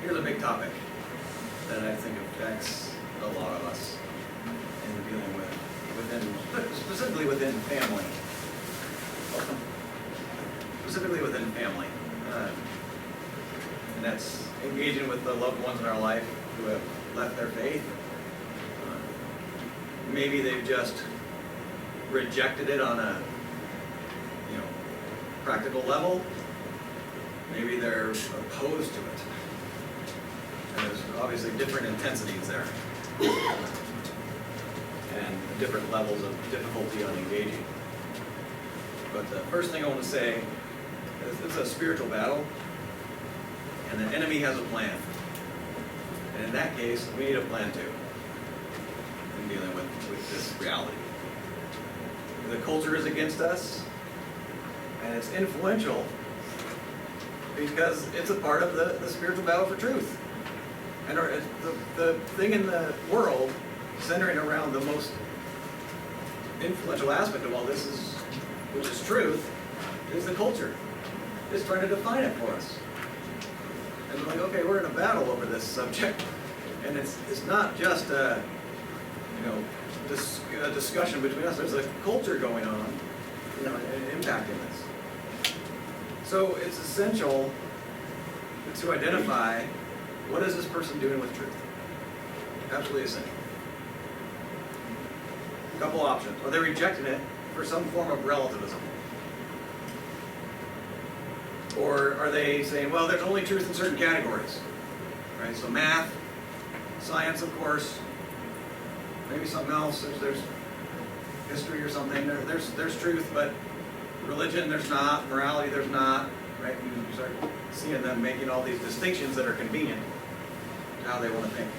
here's a big topic that I think affects a lot of us in dealing specifically within family. Specifically within family. And that's engaging with the loved ones in our life who have left their faith. Maybe they've just rejected it on a practical level. Maybe they're opposed to it. And there's obviously different intensities there. And different levels of difficulty on engaging. But the first thing I want to say is it's a spiritual battle, and the enemy has a plan. And in that case, we need a plan too in dealing with this reality. The culture is against us, and it's influential because it's a part of the spiritual battle for truth. And the thing in the world centering around the most influential aspect of all this which is truth, is the culture. It's trying to define it for us. And we're like, okay, we're in a battle over this subject, and it's not just a discussion between us. There's a culture going on, impacting this. So it's essential to identify what is this person doing with truth. Absolutely essential. A couple options. Are they rejecting it for some form of relativism? Or are they saying, well, there's only truth in certain categories, right? So math, science, of course, maybe something else. There's history or something. There's truth, but religion, there's not. Morality, there's not, right? You start seeing them making all these distinctions that are convenient to how they want to think.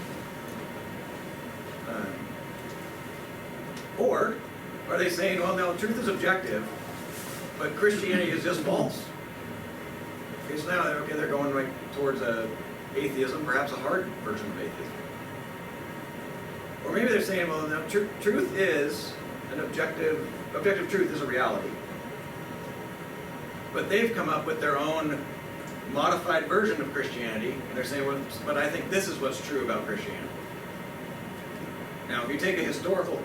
Or are they saying, well, no, truth is objective, but Christianity is just false? Okay, so now they're going right towards atheism, perhaps a hard version of atheism. Or maybe they're saying, well, no, truth is an objective truth is a reality. But they've come up with their own modified version of Christianity, and they're saying, well, but I think this is what's true about Christianity. Now, if you take a historical,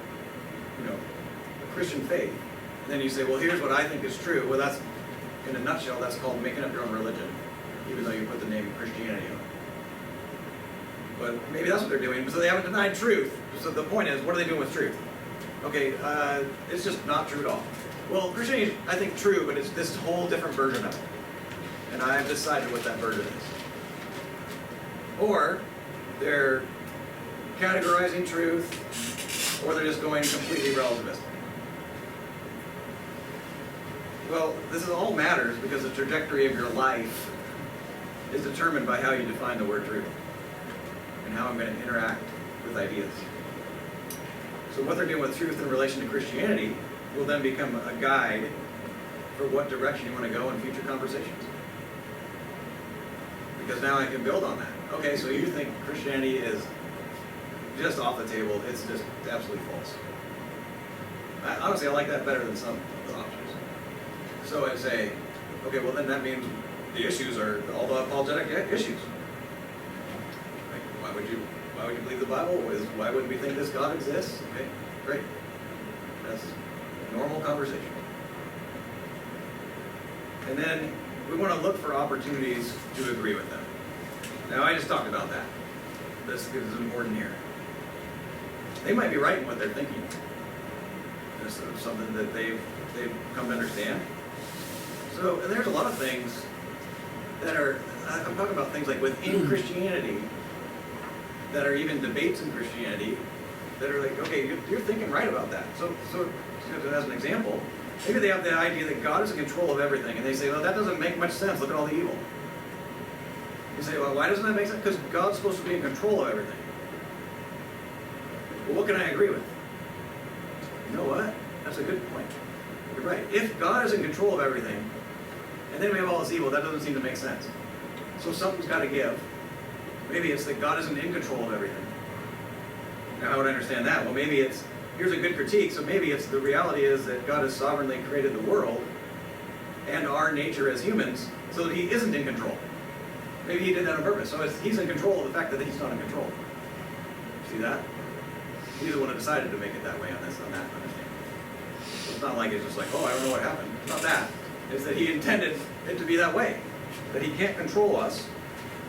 Christian faith, and then you say, well, here's what I think is true, well, that's, in a nutshell, that's called making up your own religion, even though you put the name Christianity on it. But maybe that's what they're doing, so they haven't denied truth. So the point is, what are they doing with truth? Okay, it's just not true at all. Well, Christianity is, I think, true, but it's this whole different version of it. And I've decided what that version is. Or they're categorizing truth, or they're just going completely relativistic. Well, this all matters because the trajectory of your life is determined by how you define the word truth and how I'm going to interact with ideas. So what they're doing with truth in relation to Christianity will then become a guide for what direction you want to go in future conversations. Because now I can build on that. Okay, so you think Christianity is just off the table. It's just absolutely false. Honestly, I like that better than some of the options. So I say, okay, well then that means the issues are all the apologetic issues. Like, why would you believe the Bible? Why would we think this God exists? Okay, great. That's a normal conversation. And then we want to look for opportunities to agree with them. Now I just talked about that. This is important here. They might be right in what they're thinking. This is something that they've come to understand. So, and there's a lot of things that are, I'm talking about things like within Christianity that are even debates in Christianity that are like, okay, you're thinking right about that. So as an example, maybe they have the idea that God is in control of everything, and they say, well, that doesn't make much sense. Look at all the evil. You say, well, why doesn't that make sense? Because God's supposed to be in control of everything. Well, what can I agree with? You know what? That's a good point. You're right. If God is in control of everything, and then we have all this evil, that doesn't seem to make sense. So something's got to give. Maybe it's that God isn't in control of everything. Now, how would I understand that? Well, maybe it's, here's a good critique, so maybe it's the reality is that God has sovereignly created the world and our nature as humans so that he isn't in control. Maybe he did that on purpose. So he's in control of the fact that he's not in control. See that? He's the one who decided to make it that way on that understanding. So it's not like it's just like, oh, I don't know what happened. It's not that. It's that he intended it to be that way. That he can't control us,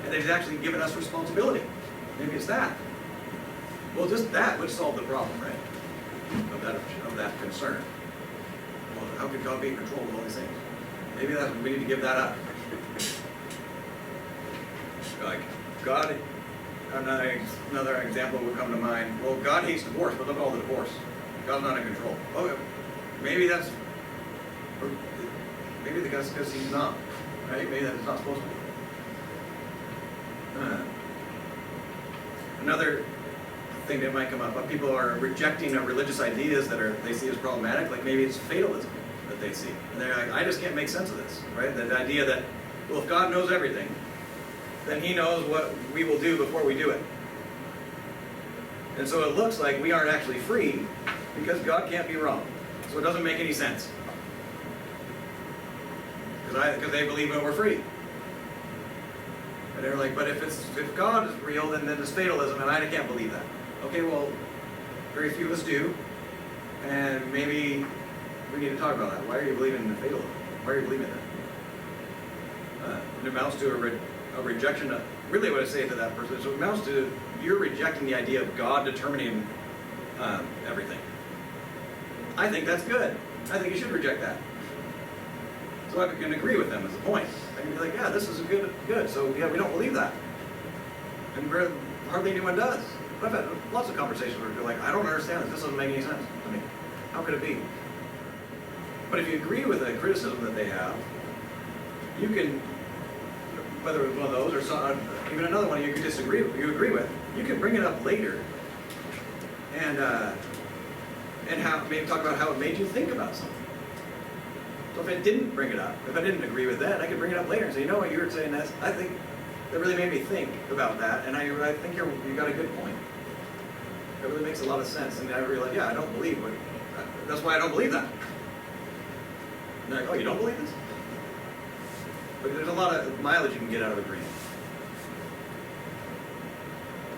and that he's actually given us responsibility. Maybe it's that. Well, just that would solve the problem, right? Of that concern. Well, how could God be in control of all these things? Maybe we need to give that up. Like, God, another example would come to mind. Well, God hates divorce, but look at all the divorce. God's not in control. Oh, maybe that's because he's not, right? Maybe that's not supposed to be. Another thing that might come up, people are rejecting religious ideas that they see as problematic, like maybe it's fatalism that they see. And they're like, I just can't make sense of this, right? The idea that, well, if God knows everything, then he knows what we will do before we do it. And so it looks like we aren't actually free because God can't be wrong. So it doesn't make any sense. Because they believe that we're free. And they're like, but if God is real, then it's fatalism, and I can't believe that. Okay, well, very few of us do, and maybe we need to talk about that. Why are you believing in fatalism? Why are you believing that? It amounts to a rejection of, really what I say to that person, so it amounts to you're rejecting the idea of God determining everything. I think that's good. I think you should reject that. So I can agree with them is the point. I can be like, yeah, this is good. So yeah, we don't believe that. And hardly anyone does. But I've had lots of conversations where they're like, I don't understand this. This doesn't make any sense to me. How could it be? But if you agree with the criticism that they have, you can, whether it's one of those or even another one you agree with, you can bring it up later and maybe talk about how it made you think about something. So if I didn't bring it up, if I didn't agree with that, I could bring it up later and say, you know what, you were saying that, I think that really made me think about that, and I think you got a good point. It really makes a lot of sense, and I realize, yeah, I don't believe what, that's why I don't believe that. And they're like, oh, you don't believe this? But there's a lot of mileage you can get out of agreeing.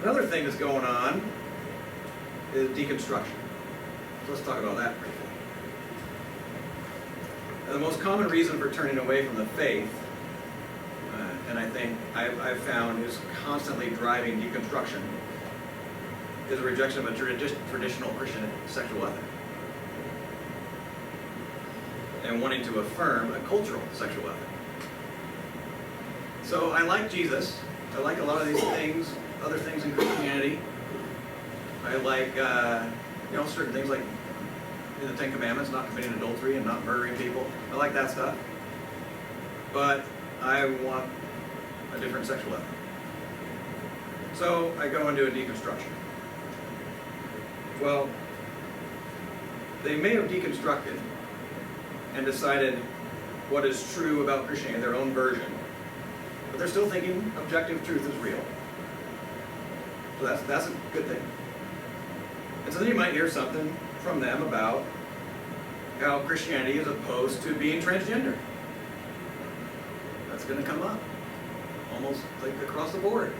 Another thing that's going on is deconstruction. So let's talk about that briefly. Now, the most common reason for turning away from the faith, and I think I've found is constantly driving deconstruction, is a rejection of a traditional Christian sexual ethic. And wanting to affirm a cultural sexual ethic. So I like Jesus. I like a lot of these things, other things in Christianity. I like, certain things like in the Ten Commandments, not committing adultery and not murdering people. I like that stuff. But I want a different sexual ethic. So I go into a deconstruction. Well, they may have deconstructed and decided what is true about Christianity, their own version. But they're still thinking objective truth is real. So that's a good thing. And so then you might hear something from them about how Christianity is opposed to being transgender. That's going to come up almost like across the board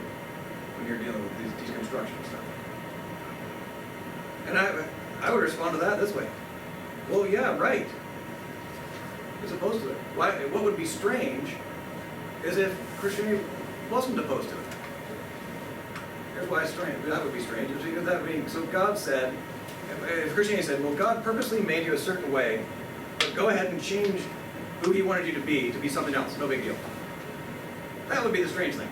when you're dealing with these deconstruction stuff. And I would respond to that this way. Well, yeah, right. It's opposed to it. What would be strange is if Christianity wasn't opposed to it. Here's why it's strange. That would be strange. Because that would be, so God said, if Christianity said, well, God purposely made you a certain way, but go ahead and change who he wanted you to be something else. No big deal. That would be the strange thing.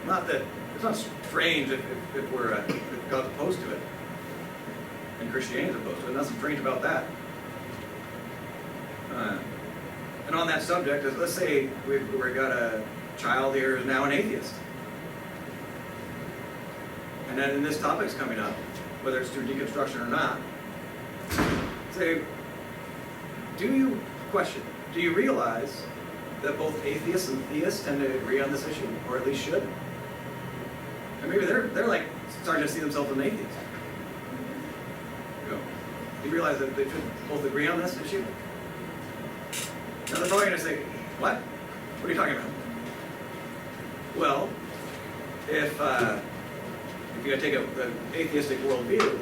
Not that, it's not strange if God's opposed to it. And Christianity is opposed to it. Nothing strange about that. And on that subject, let's say we've got a child here who's now an atheist. And then this topic's coming up, whether it's through deconstruction or not. Say, do you realize that both atheists and theists tend to agree on this issue, or at least should? And maybe they're like starting to see themselves as an atheist. Do you realize that they should both agree on this issue? Now they're probably going to say, what? What are you talking about? Well, if you take an atheistic worldview,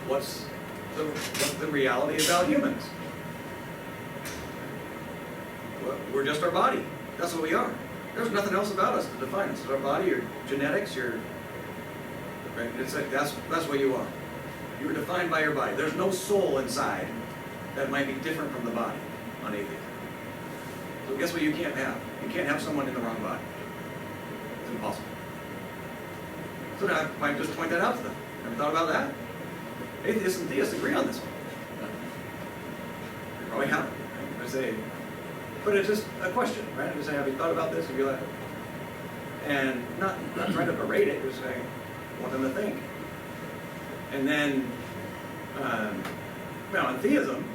what's the reality about humans? Well, we're just our body. That's what we are. There's nothing else about us to define us. It's our body, your genetics, right? It's like that's what you are. You are defined by your body. There's no soul inside that might be different from the body on atheism. So guess what you can't have? You can't have someone in the wrong body. It's impossible. So now I might just point that out to them. Ever thought about that? Atheists and theists agree on this one. They probably haven't. Right? I say, but it's just a question, right? I just say, have you thought about this? Have you let, and not trying to berate it, just saying, I want them to think. And then, well, in theism,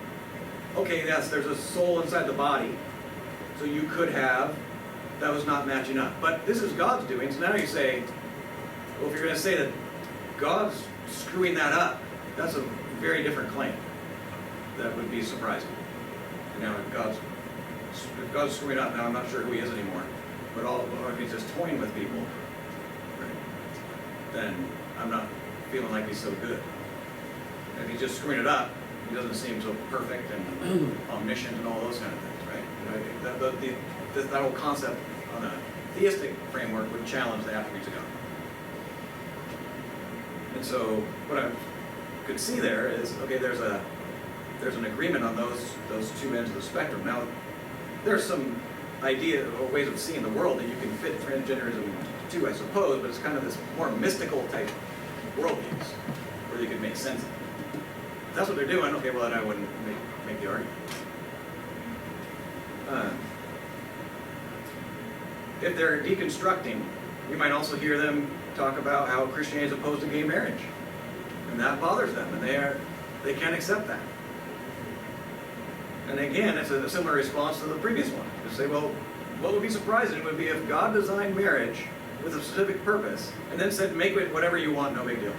okay, yes, there's a soul inside the body, so you could have, that was not matching up. But this is God's doing, so now you say, well, if you're going to say that God's screwing that up, that's a very different claim. That would be surprising. Now, if God's screwing up, now I'm not sure who he is anymore, but or if he's just toying with people, right, then I'm not feeling like he's so good. If he's just screwing it up, he doesn't seem so perfect and omniscient and all those kind of things, right? That whole concept on a theistic framework would challenge the attributes of God. And so what I could see there is, okay, there's an agreement on those two ends of the spectrum. Now, there's some idea or ways of seeing the world that you can fit transgenderism to, I suppose, but it's kind of this more mystical type worldviews where you could make sense of it. If that's what they're doing, okay, well then I wouldn't make the argument. If they're deconstructing, you might also hear them talk about how Christianity is opposed to gay marriage. And that bothers them, and they can't accept that. And again, it's a similar response to the previous one. To say, well, what would be surprising would be if God designed marriage with a specific purpose, and then said, make it whatever you want, no big deal.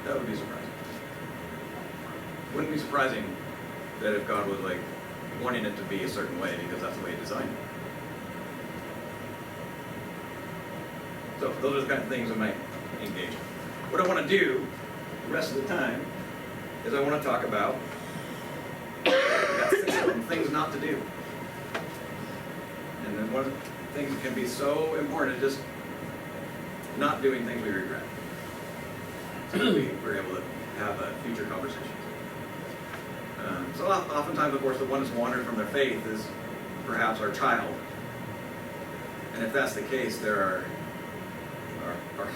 That would be surprising. Wouldn't be surprising that if God was like wanting it to be a certain way because that's the way he designed it. So those are the kind of things I might engage in. What I want to do the rest of the time is I want to talk about things not to do. And then one of the things that can be so important is just not doing things we regret. So that we're able to have future conversations. So oftentimes, of course, the one that's wandered from their faith is perhaps our child. And if that's the case, there are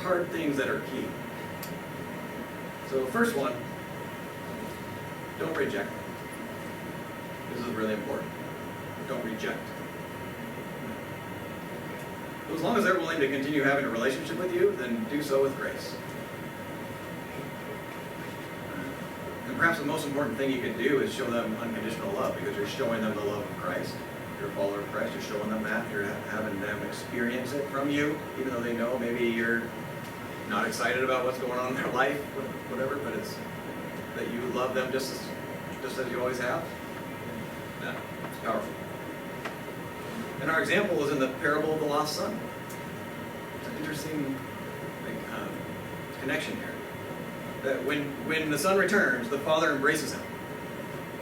hard things that are key. So the first one, don't reject them. This is really important. Don't reject. As long as they're willing to continue having a relationship with you, then do so with grace. And perhaps the most important thing you can do is show them unconditional love, because you're showing them the love of Christ. You're a follower of Christ, you're showing them that. You're having them experience it from you, even though they know maybe you're not excited about what's going on in their life, whatever, but it's that you love them just as you always have. Yeah, it's powerful. And our example is in the parable of the lost son. It's an interesting connection here. That when the son returns, the father embraces him.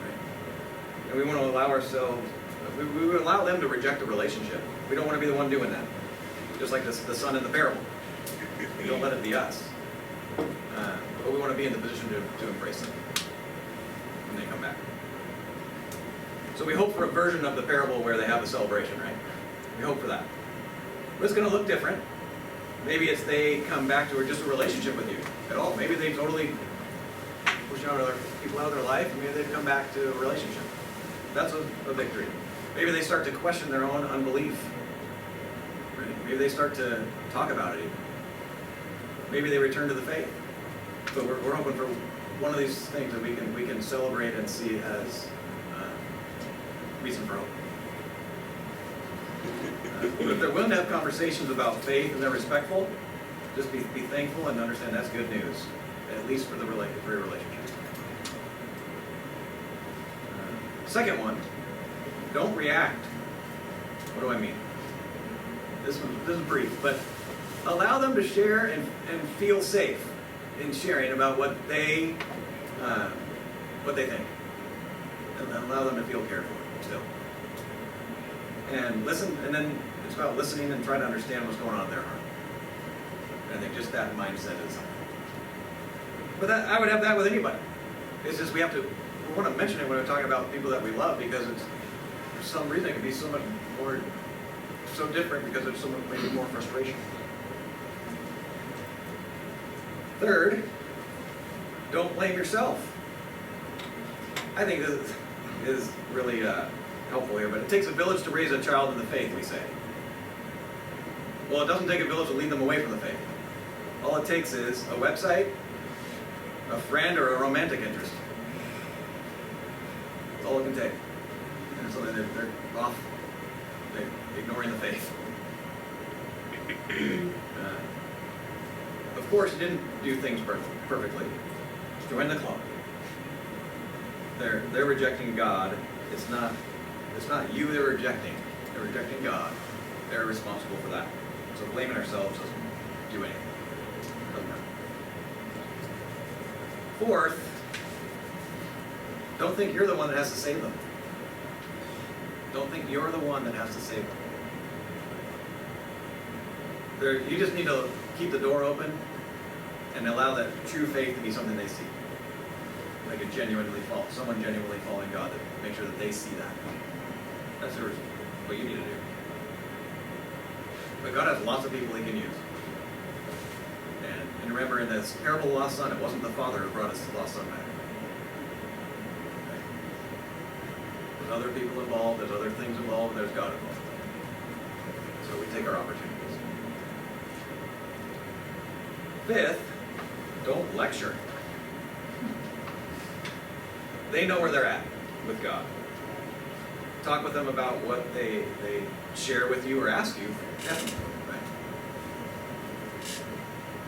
Right? And we want to allow ourselves, we would allow them to reject the relationship. We don't want to be the one doing that. Just like the son in the parable. We don't let it be us. But we want to be in the position to embrace them when they come back. So we hope for a version of the parable where they have a celebration, right? We hope for that. But it's going to look different. Maybe it's they come back to just a relationship with you at all. Maybe they totally push other people out of their life, and maybe they come back to a relationship. That's a victory. Maybe they start to question their own unbelief. Right? Maybe they start to talk about it even. Maybe they return to the faith. But we're hoping for one of these things that we can celebrate and see as reason for hope. But if they're willing to have conversations about faith and they're respectful, just be thankful and understand that's good news, at least for your relationship. Second one, don't react. What do I mean? This is brief, but allow them to share and feel safe in sharing about what they think, and allow them to feel cared for still. And listen, and then it's about listening and trying to understand what's going on in their heart. And I think just that mindset is something. But that, I would have that with anybody. It's just we want to mention it when we're talking about people that we love, because it's, for some reason, it can be so much more, so different because there's so much, maybe more frustration. Third, don't blame yourself. I think this is really helpful here, but it takes a village to raise a child in the faith, we say. Well, it doesn't take a village to lead them away from the faith. All it takes is a website, a friend, or a romantic interest. That's all it can take. And so they're off, they're ignoring the faith. Of course, you didn't do things perfectly. Join the club. They're rejecting God. It's not you they're rejecting. They're rejecting God. They're responsible for that. So blaming ourselves doesn't do anything. Doesn't work. Fourth, don't think you're the one that has to save them. Don't think you're the one that has to save them. You just need to keep the door open and allow that true faith to be something they see. Like someone genuinely following God, to make sure that they see that. That's what you need to do. But God has lots of people He can use. And remember, in this parable of the lost son, it wasn't the father who brought his lost son back. Okay? There's other people involved, there's other things involved, there's God involved. So we take our opportunities. Fifth, don't lecture. They know where they're at with God. Talk with them about what they share with you or ask you, definitely, right?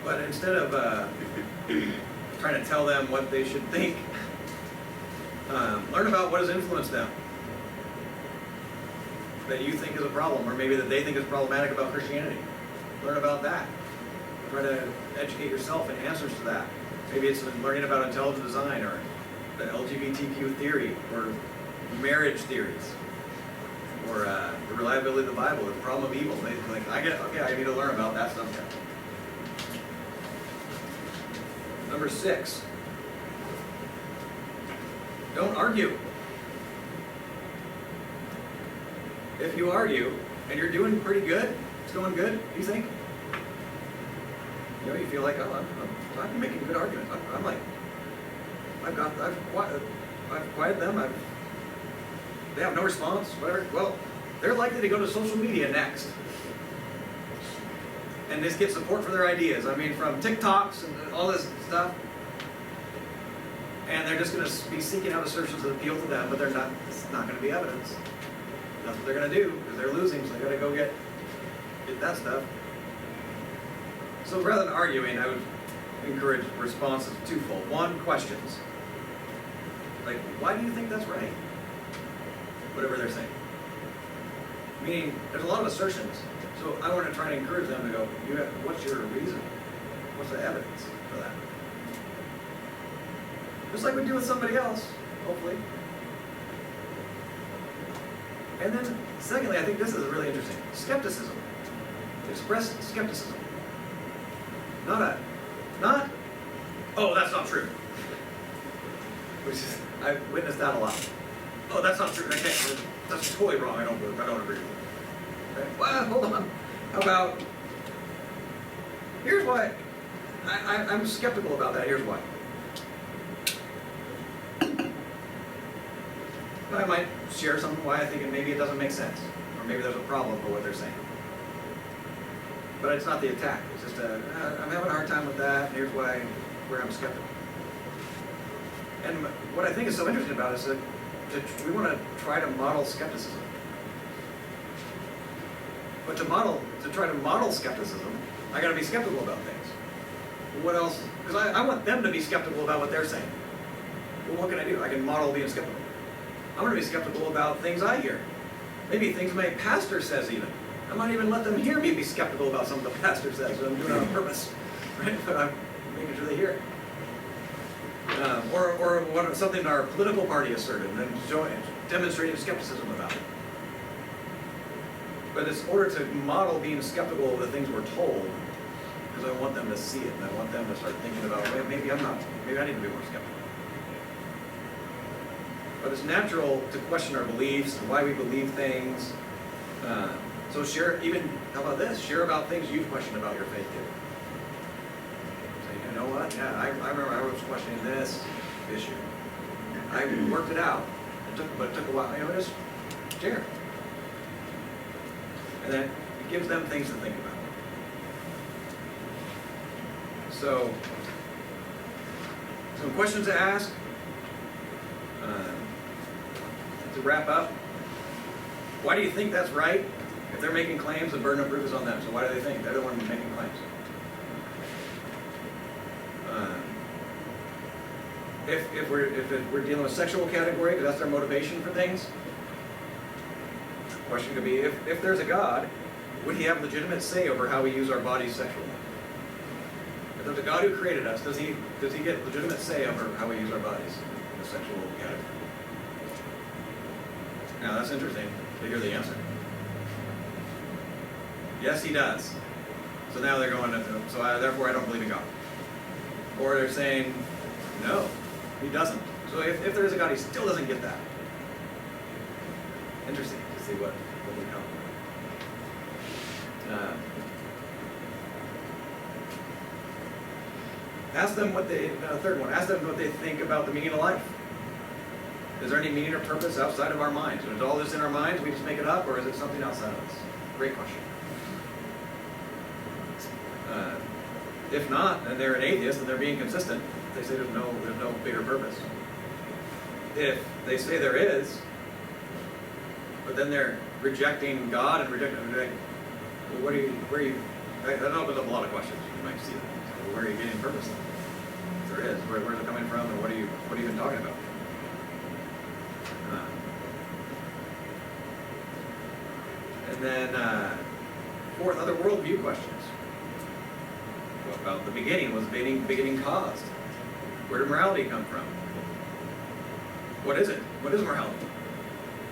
But instead of trying to tell them what they should think, learn about what has influenced them that you think is a problem, or maybe that they think is problematic about Christianity. Learn about that. Try to educate yourself in answers to that. Maybe it's learning about intelligent design, or the LGBTQ theory, or marriage theories, or the reliability of the Bible, the problem of evil. They like, I need to learn about that subject. Number 6, don't argue. If you argue and you're doing pretty good, it's going good, you think? You know, you feel like, oh, I'm making good arguments. I'm like, I've quieted them. They have no response. Whatever. Well, they're likely to go to social media next, and just get support for their ideas. I mean, from TikToks and all this stuff, and they're just going to be seeking out assertions that appeal to them, but they're not. It's not going to be evidence. That's what they're going to do because they're losing, so they got to go get that stuff. So rather than arguing, I would encourage responses twofold. One, questions. Like, why do you think that's right? Whatever they're saying. Meaning, there's a lot of assertions. So I want to try to encourage them to go, what's your reason? What's the evidence for that? Just like we do with somebody else, hopefully. And then, secondly, I think this is really interesting. Skepticism. Express skepticism. Not, oh, that's not true. Which is, I've witnessed that a lot. Oh, that's not true. That's totally wrong. I don't agree with it. Okay? Well, hold on. How about, here's why. I'm skeptical about that. Here's why. But I might share something why I think maybe it doesn't make sense. Or maybe there's a problem with what they're saying. But it's not the attack. It's just I'm having a hard time with that, and here's where I'm skeptical. And what I think is so interesting about it is that we want to try to model skepticism. But to try to model skepticism, I got to be skeptical about things. Well, what else? Because I want them to be skeptical about what they're saying. Well, what can I do? I can model being skeptical. I'm going to be skeptical about things I hear. Maybe things my pastor says even. I might even let them hear me be skeptical about something the pastor says, but I'm doing it on purpose, right? But I'm making sure they hear it. Or what, something our political party asserted, and then demonstrating skepticism about it. But it's in order to model being skeptical of the things we're told, because I want them to see it, and I want them to start thinking about, well, maybe I need to be more skeptical. But it's natural to question our beliefs and why we believe things. So share, even, how about this? Share about things you've questioned about your faith too. Say, you know what? Yeah, I remember I was questioning this issue. I worked it out. But it took a while. You know, just share. And then it gives them things to think about. So, some questions to ask. To wrap up, why do you think that's right? If they're making claims, the burden of proof is on them. So why do they think? They're the ones making claims. If we're dealing with sexual category, because that's their motivation for things, the question could be, if there's a God, would he have legitimate say over how we use our bodies sexually? If there's a God who created us, does he get legitimate say over how we use our bodies in the sexual category? Now that's interesting to hear the answer. Yes, he does. So now they're going, therefore I don't believe in God. Or they're saying, no, he doesn't. So if there is a God, he still doesn't get that. Interesting to see what would come. Ask them third one, ask them what they think about the meaning of life. Is there any meaning or purpose outside of our minds? Is all this in our minds, we just make it up, or is it something outside of us? Great question. If not, and they're an atheist and they're being consistent, they say there's no bigger purpose. If they say there is, but then they're rejecting God and rejecting, well, that opens up a lot of questions. You might see that. So where are you getting purpose then? If there is, where's it coming from, and what are you even talking about? And then fourth, other worldview questions. What about the beginning? Was the beginning caused? Where did morality come from? What is it? What is morality?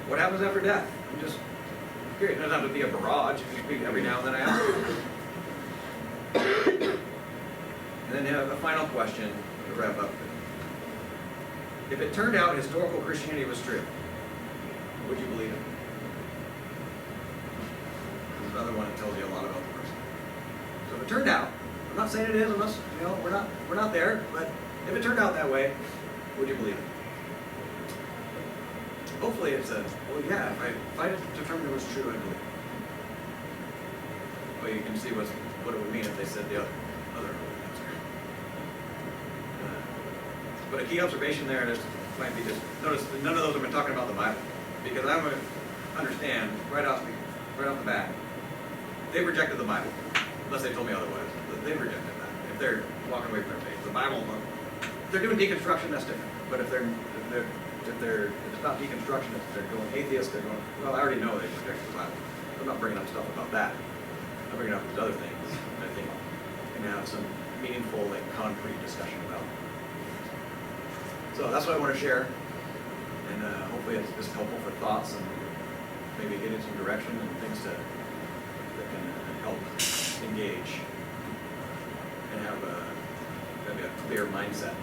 What happens after death? Just period. It doesn't have to be a barrage. It can be every now and then I ask you. And then a final question to wrap up. If it turned out historical Christianity was true, would you believe it? There's another one that tells you a lot about the person. So if it turned out, I'm not saying it is, unless we're not there, but if it turned out that way, would you believe it? Hopefully it says, well, yeah, if I determined it was true, I'd believe it. Well, you can see what it would mean if they said the other answer. But a key observation there is, might be just, notice that none of those have been talking about the Bible. Because I'm going to understand right off the bat, they've rejected the Bible, unless they told me otherwise. They've rejected that. If they're walking away from their faith, the Bible, if they're doing deconstruction, that's different. But if it's not deconstruction, if they're going atheist, they're going, well, I already know they rejected the Bible. I'm not bringing up stuff about that. I'm bringing up these other things that I think can have some meaningful, concrete discussion about. So that's what I want to share. And hopefully it's just helpful for thoughts and maybe getting some direction and things that can help engage and have maybe a clear mindset